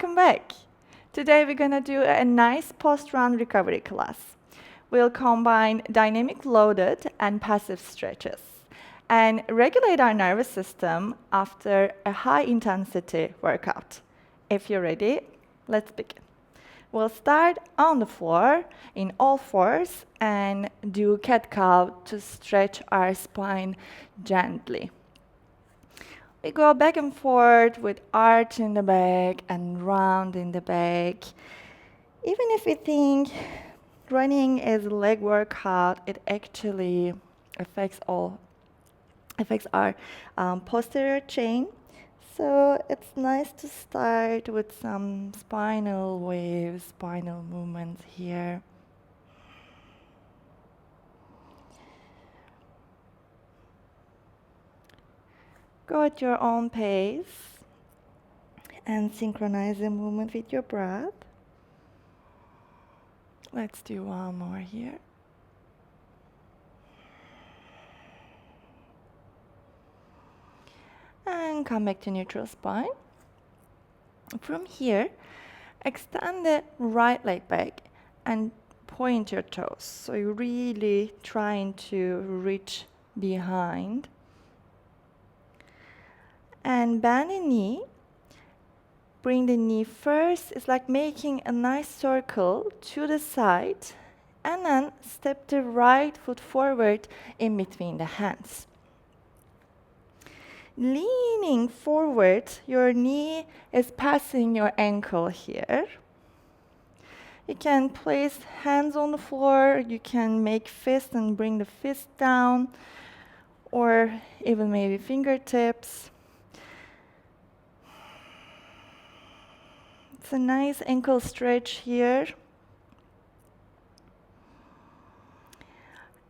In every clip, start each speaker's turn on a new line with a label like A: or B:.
A: Welcome back. Today we're going to do a nice post-run recovery class. We'll combine dynamic loaded and passive stretches and regulate our nervous system after a high-intensity workout. If you're ready, let's begin. We'll start on the floor in all fours and do cat-cow to stretch our spine gently. We go back and forth with arch in the back and round in the back. Even if we think running is a leg workout, it actually affects our posterior chain. So it's nice to start with some spinal waves, spinal movements here. Go at your own pace and synchronize the movement with your breath. Let's do one more here. And come back to neutral spine. From here, extend the right leg back and point your toes. So you're really trying to reach behind. And bend the knee. Bring the knee first. It's like making a nice circle to the side. And then step the right foot forward in between the hands. Leaning forward, your knee is passing your ankle here. You can place hands on the floor. You can make fist and bring the fist down. Or even maybe fingertips. It's a nice ankle stretch here.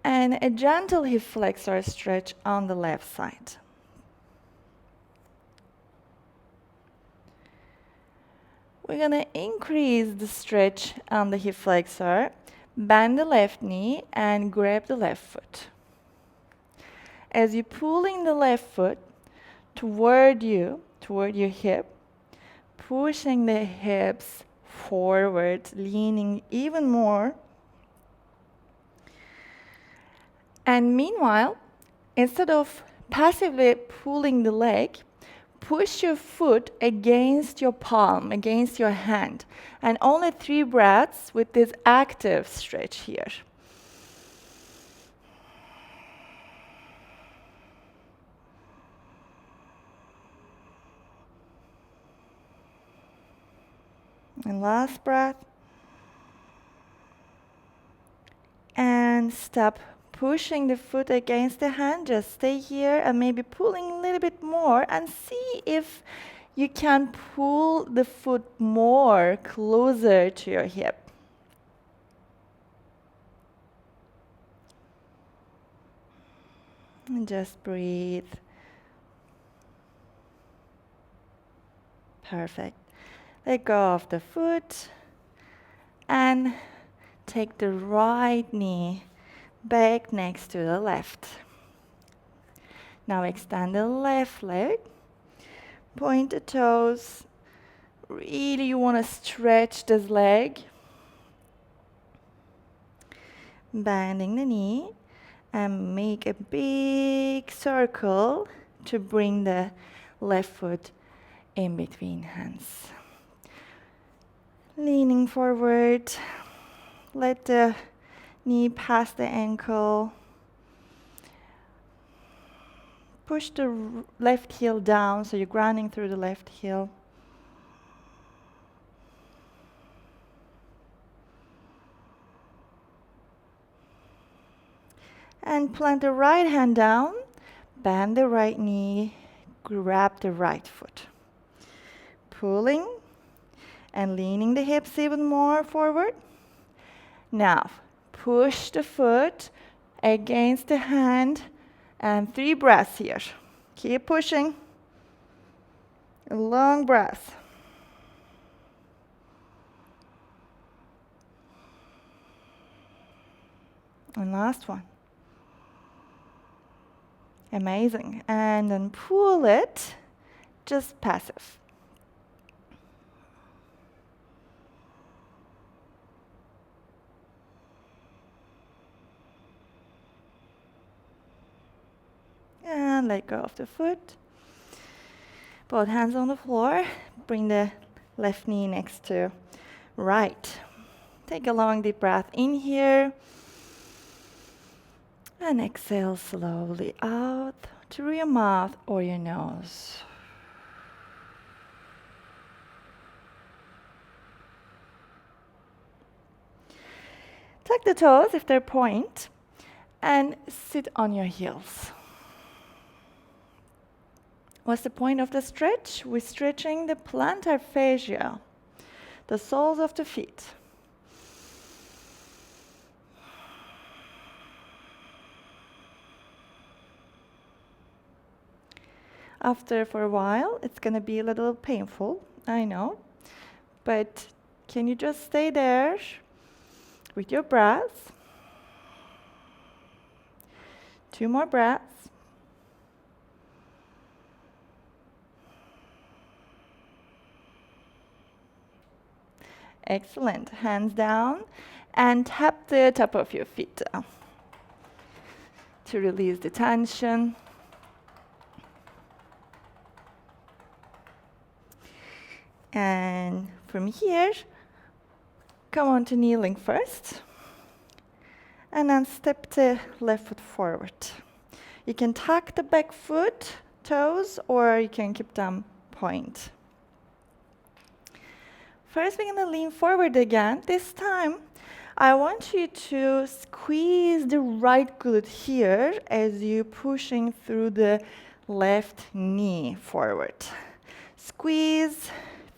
A: And a gentle hip flexor stretch on the left side. We're going to increase the stretch on the hip flexor. Bend the left knee and grab the left foot. As you're pulling the left foot toward your hip, pushing the hips forward, leaning even more. And meanwhile, instead of passively pulling the leg, push your foot against your palm, against your hand. And only 3 breaths with this active stretch here. And last breath. And stop pushing the foot against the hand. Just stay here and maybe pulling a little bit more and see if you can pull the foot more closer to your hip. And just breathe. Perfect. Let go of the foot and take the right knee back next to the left. Now extend the left leg. Point the toes. Really you want to stretch this leg. Bending the knee and make a big circle to bring the left foot in between hands. Leaning forward, let the knee pass the ankle. Push the left heel down so you're grounding through the left heel. And plant the right hand down, bend the right knee, grab the right foot. Pulling and leaning the hips even more forward. Now, push the foot against the hand and 3 breaths here. Keep pushing. A long breath. And last one. Amazing. And then pull it, just passive. and let go of the foot. Both hands on the floor. Bring the left knee next to right. Take a long deep breath in here. And exhale slowly out through your mouth or your nose. Tuck the toes if they're point and sit on your heels. What's the point of the stretch? We're stretching the plantar fascia, the soles of the feet. After for a while, it's going to be a little painful, I know, but can you just stay there with your breath? 2 more breaths. Excellent. Hands down and tap the top of your feet down to release the tension. And from here, come on to kneeling first. And then step the left foot forward. You can tuck the back foot, toes, or you can keep them point. First, we're going to lean forward again. This time, I want you to squeeze the right glute here as you're pushing through the left knee forward. Squeeze,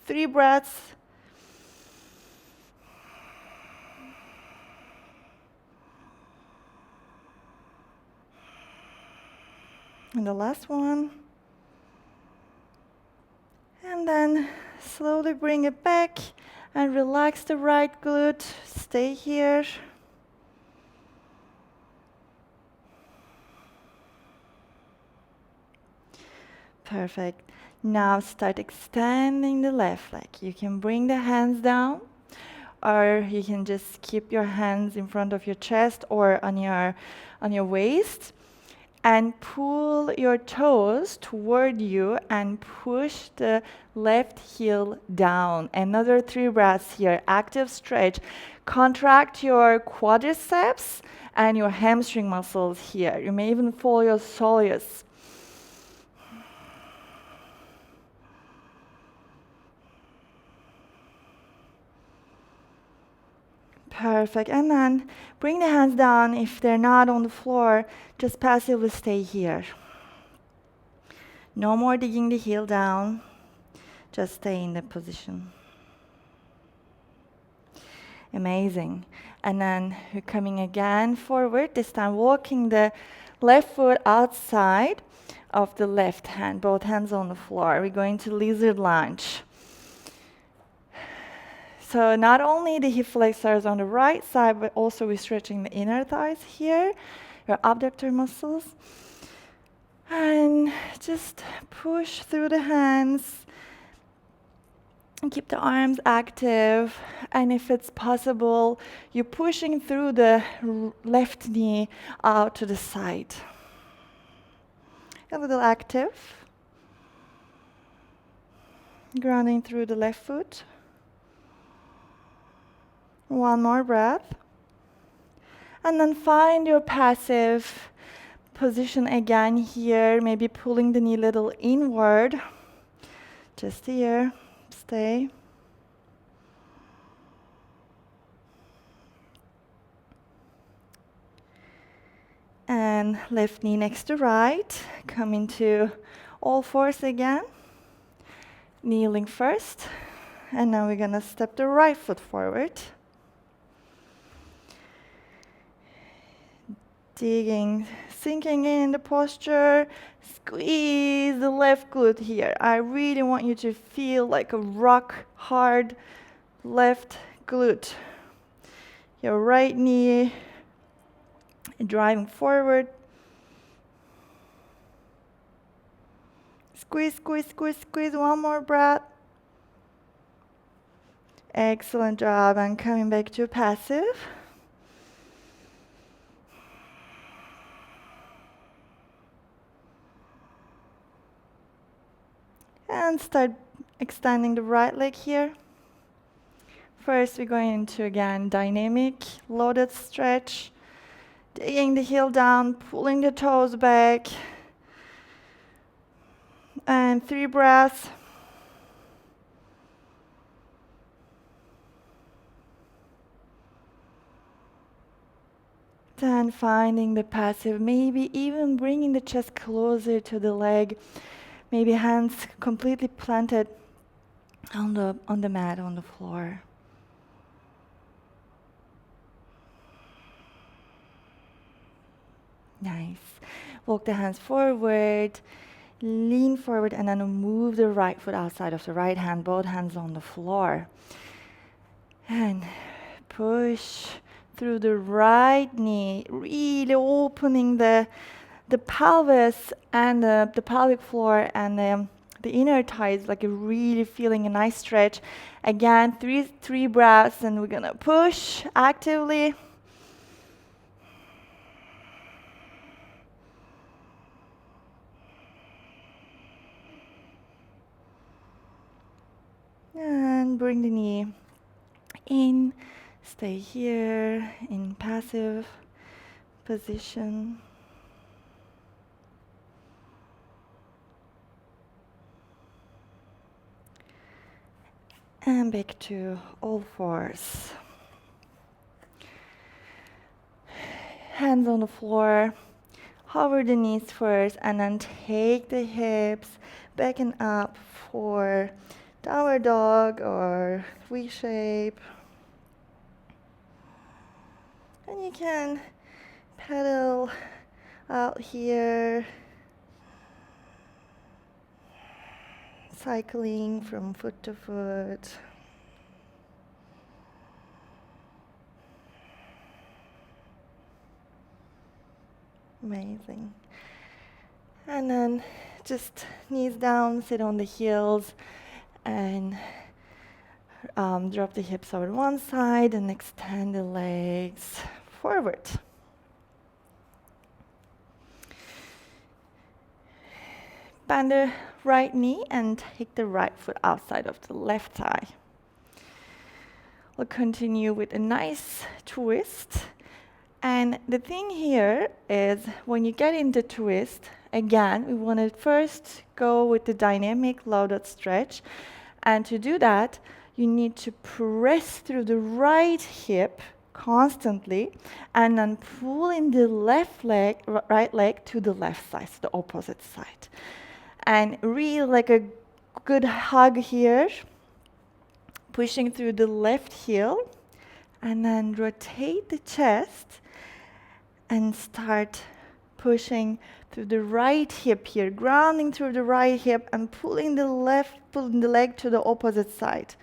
A: 3 breaths. And the last one. And then slowly bring it back and relax the right glute. Stay here. Perfect. Now start extending the left leg. You can bring the hands down, or you can just keep your hands in front of your chest or on your waist. And pull your toes toward you and push the left heel down. Another 3 breaths here. Active stretch. Contract your quadriceps and your hamstring muscles here. You may even feel your soleus. Perfect. And then bring the hands down. If they're not on the floor, just passively stay here. No more digging the heel down. Just stay in the position. Amazing. And then you're coming again forward, this time walking the left foot outside of the left hand, both hands on the floor. We're going to lizard lunge. So not only the hip flexors on the right side, but also we're stretching the inner thighs here, your abductor muscles. And just push through the hands and keep the arms active. And if it's possible, you're pushing through the left knee out to the side. A little active. Grounding through the left foot. 1 more breath. And then find your passive position again here, maybe pulling the knee a little inward. Just here, stay. And left knee next to right. Come into all fours again. Kneeling first. And now we're gonna step the right foot forward. Digging, sinking in the posture, squeeze the left glute here. I really want you to feel like a rock hard left glute. Your right knee driving forward. Squeeze, squeeze, squeeze, squeeze. 1 more breath. Excellent job. And coming back to passive. start extending the right leg here. First, we're going into, again, dynamic loaded stretch. Digging the heel down, pulling the toes back. And 3 breaths. Then finding the passive, maybe even bringing the chest closer to the leg. Maybe hands completely planted on the mat, on the floor. Nice. Walk the hands forward, lean forward, and then move the right foot outside of the right hand, both hands on the floor. And push through the right knee, really opening the pelvis and the pelvic floor and the inner thighs, like really feeling a nice stretch. Again, three breaths, and we're gonna push actively. And bring the knee in, stay here in passive position. And back to all fours. Hands on the floor, hover the knees first, and then take the hips back and up for downward dog or V shape. And you can pedal out here, cycling from foot to foot. Amazing. And then just knees down, sit on the heels, and drop the hips over one side and extend the legs forward. Bend the right knee and take the right foot outside of the left thigh. We'll continue with a nice twist. And the thing here is when you get into twist, again, we want to first go with the dynamic loaded stretch. And to do that, you need to press through the right hip constantly and then pull in the right leg to the left side, so the opposite side. And really like a good hug here, pushing through the left heel, and then rotate the chest and start pushing through the right hip here, grounding through the right hip and pulling the leg to the opposite side.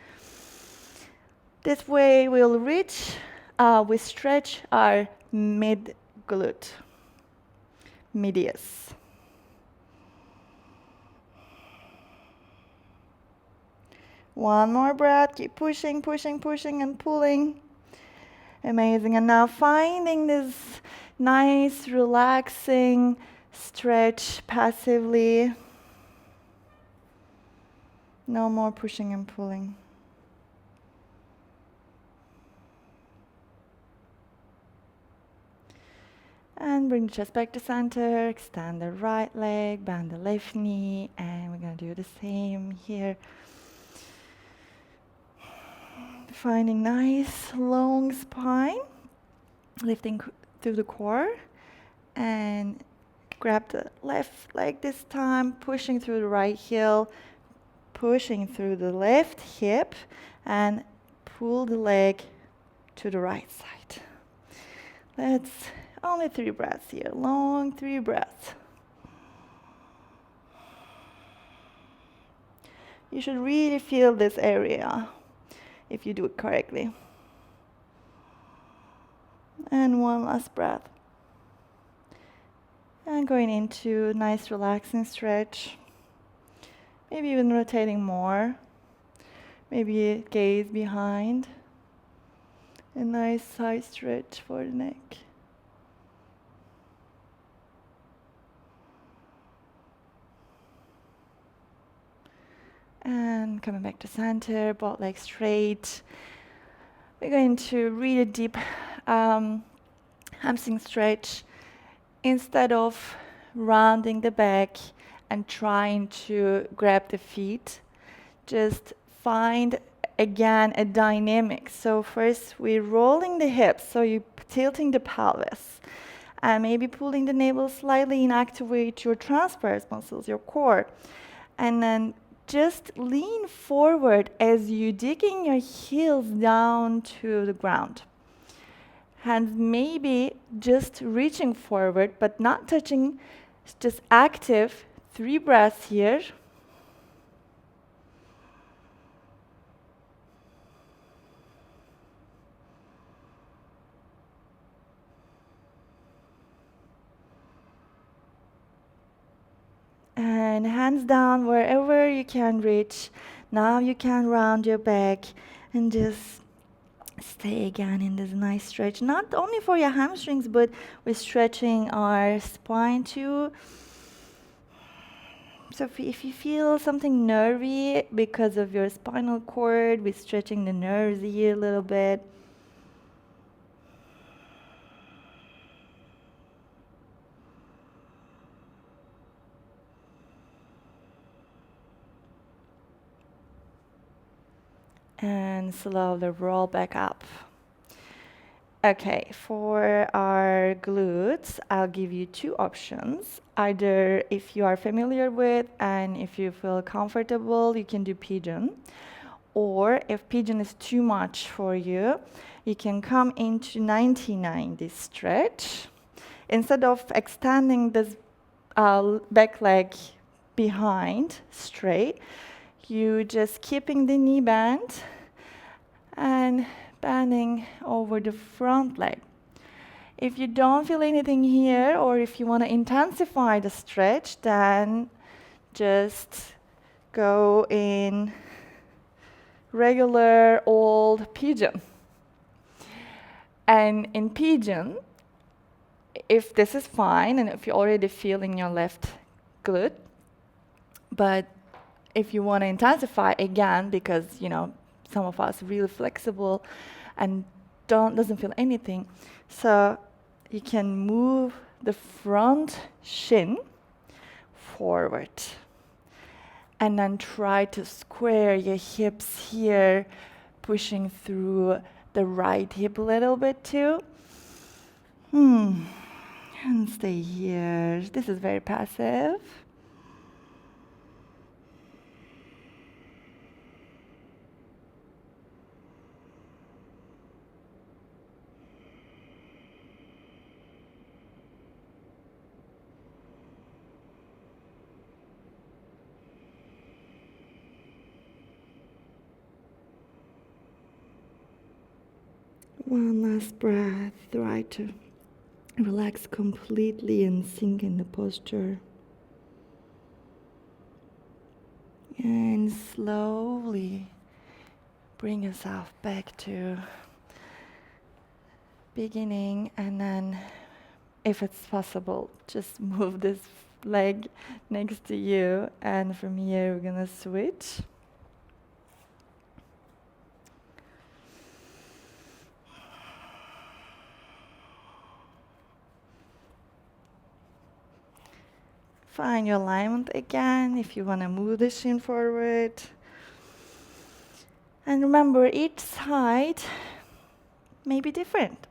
A: This way we'll we stretch our mid glute, medius. One more breath, keep pushing, pushing, pushing, and pulling. Amazing. And now finding this nice, relaxing stretch passively. No more pushing and pulling. And bring the chest back to center, extend the right leg, bend the left knee, and we're going to do the same here. Finding nice long spine, lifting through the core, and grab the left leg this time, pushing through the right heel, pushing through the left hip, and pull the leg to the right side. Let's only 3 breaths here, long 3 breaths. You should really feel this area if you do it correctly. And one last breath. And going into a nice relaxing stretch. Maybe even rotating more. Maybe gaze behind. A nice side stretch for the neck. And coming back to center, both legs straight. We're going to really deep hamstring stretch. Instead of rounding the back and trying to grab the feet, just find again a dynamic. So first we're rolling the hips, so you're tilting the pelvis and maybe pulling the navel slightly and activate your transverse muscles, your core. And then just lean forward as you digging your heels down to the ground. Hands maybe just reaching forward, but not touching, just active. 3 breaths here. And hands down wherever you can reach. Now you can round your back and just stay again in this nice stretch. Not only for your hamstrings, but we're stretching our spine too. So if you feel something nervy because of your spinal cord, we're stretching the nerves here a little bit. And slowly roll back up. Okay, for our glutes, I'll give you 2 options. Either if you are familiar with and if you feel comfortable, you can do pigeon. Or if pigeon is too much for you, you can come into 90-90 stretch. Instead of extending this back leg behind straight, you just keeping the knee bent and bending over the front leg. If you don't feel anything here, or if you want to intensify the stretch, then just go in regular old pigeon. And in pigeon, if this is fine, and if you're already feeling your left glute, but if you want to intensify again, because some of us really flexible and doesn't feel anything, so you can move the front shin forward and then try to square your hips here, pushing through the right hip a little bit too. And stay here. This is very passive. One last breath. Try to relax completely and sink in the posture. And slowly bring yourself back to beginning, and then if it's possible, just move this leg next to you, and from here we're gonna switch. Find your alignment again if you want to move the shin forward. And remember, each side may be different.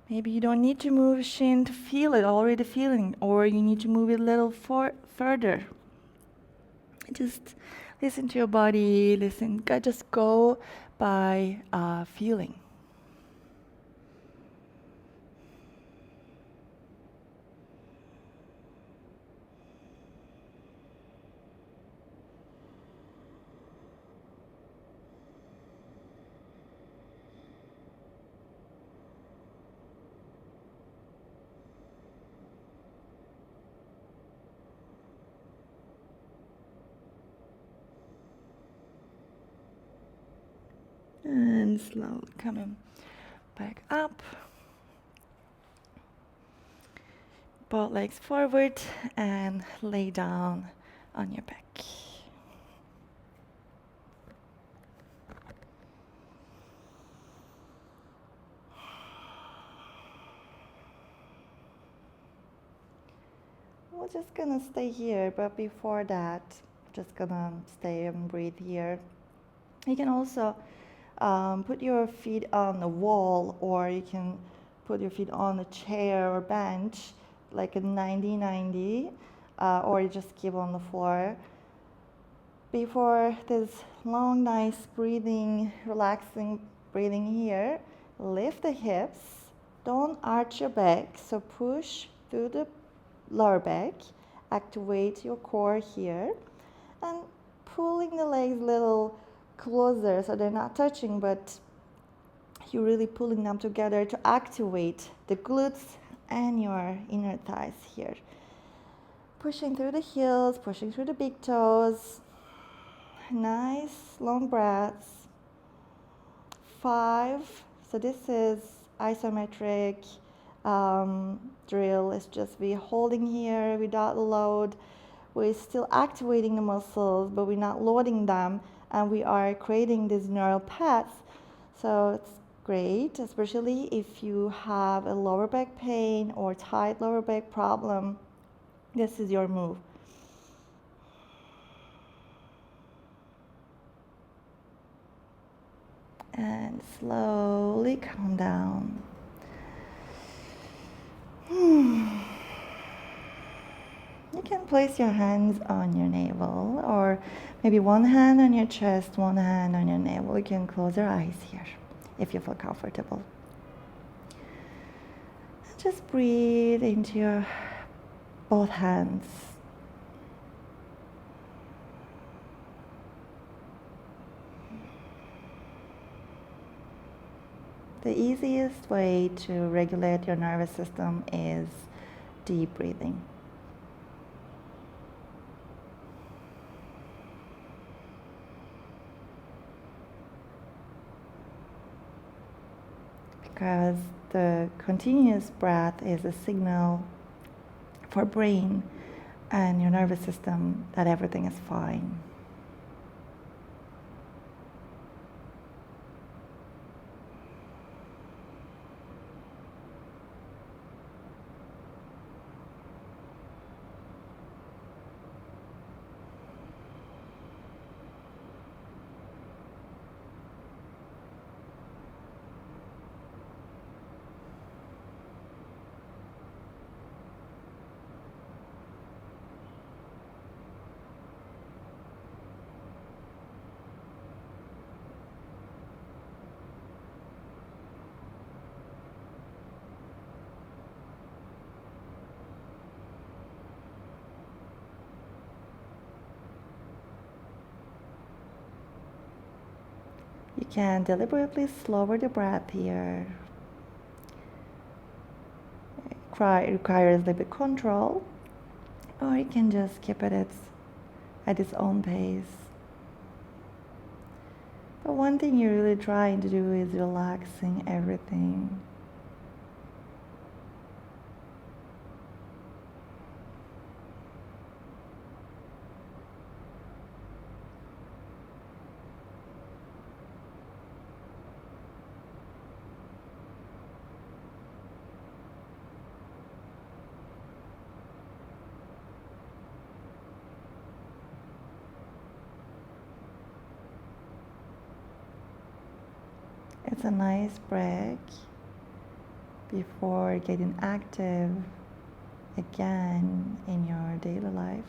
A: Maybe you don't need to move shin to feel it, already feeling, or you need to move it a little further. Just listen to your body, just go by feeling. And slowly coming back up. Both legs forward and lay down on your back. we're just gonna stay here, but before that, just gonna stay and breathe here. You can also put your feet on the wall, or you can put your feet on a chair or bench, like a 90-90, or you just keep on the floor. Before this long, nice breathing, relaxing breathing here, lift the hips, don't arch your back, so push through the lower back, activate your core here, and pulling the legs a little closer so they're not touching, but you're really pulling them together to activate the glutes and your inner thighs here. Pushing through the heels, pushing through the big toes. Nice long breaths. 5. So this is isometric drill. It's just we holding here without load. We're still activating the muscles, but we're not loading them, and we are creating these neural paths. So it's great, especially if you have a lower back pain or tight lower back problem. This is your move. And slowly calm down. You can place your hands on your navel, or maybe one hand on your chest, one hand on your navel. You can close your eyes here if you feel comfortable. And just breathe into your both hands. The easiest way to regulate your nervous system is deep breathing. Because the continuous breath is a signal for brain and your nervous system that everything is fine. You can deliberately slower the breath here. It requires a little bit control, or you can just keep it at its own pace. But one thing you're really trying to do is relaxing everything. It's a nice break before getting active again in your daily life.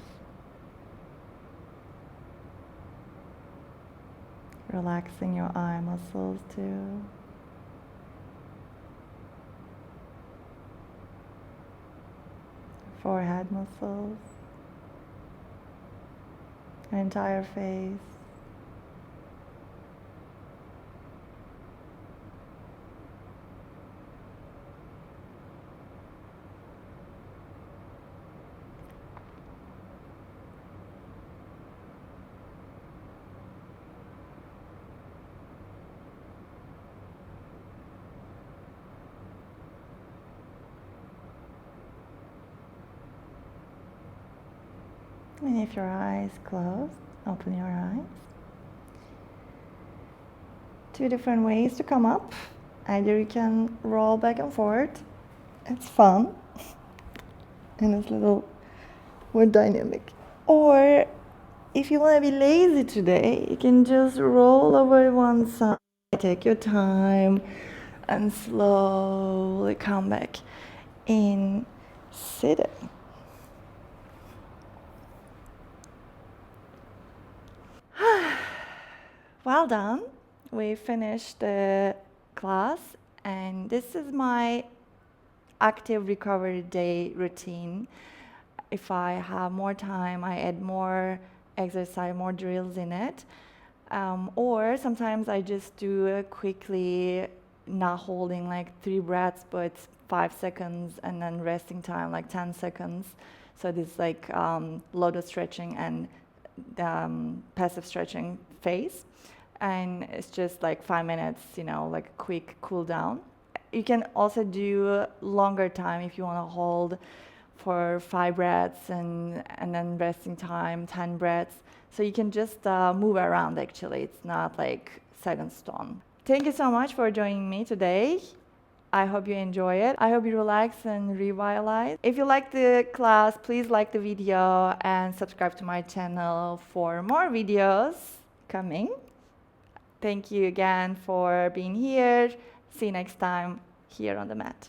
A: Relaxing your eye muscles too. Forehead muscles. Your entire face. And if your eyes closed, open your eyes. 2 different ways to come up. Either you can roll back and forth. It's fun. In this little more dynamic. Or if you want to be lazy today, you can just roll over one side, take your time, and slowly come back in sitting. Well done. We finished the class, and this is my active recovery day routine. If I have more time, I add more exercise, more drills in it. Or sometimes I just do it quickly, not holding like 3 breaths, but 5 seconds, and then resting time like 10 seconds. So this like loaded stretching and passive stretching phase. And it's just like 5 minutes, like a quick cool down. You can also do longer time if you want to hold for 5 breaths and then resting time, 10 breaths. So you can just move around actually. It's not like set in stone. Thank you so much for joining me today. I hope you enjoy it. I hope you relax and revitalize. If you like the class, please like the video and subscribe to my channel for more videos coming. Thank you again for being here. See you next time here on the mat.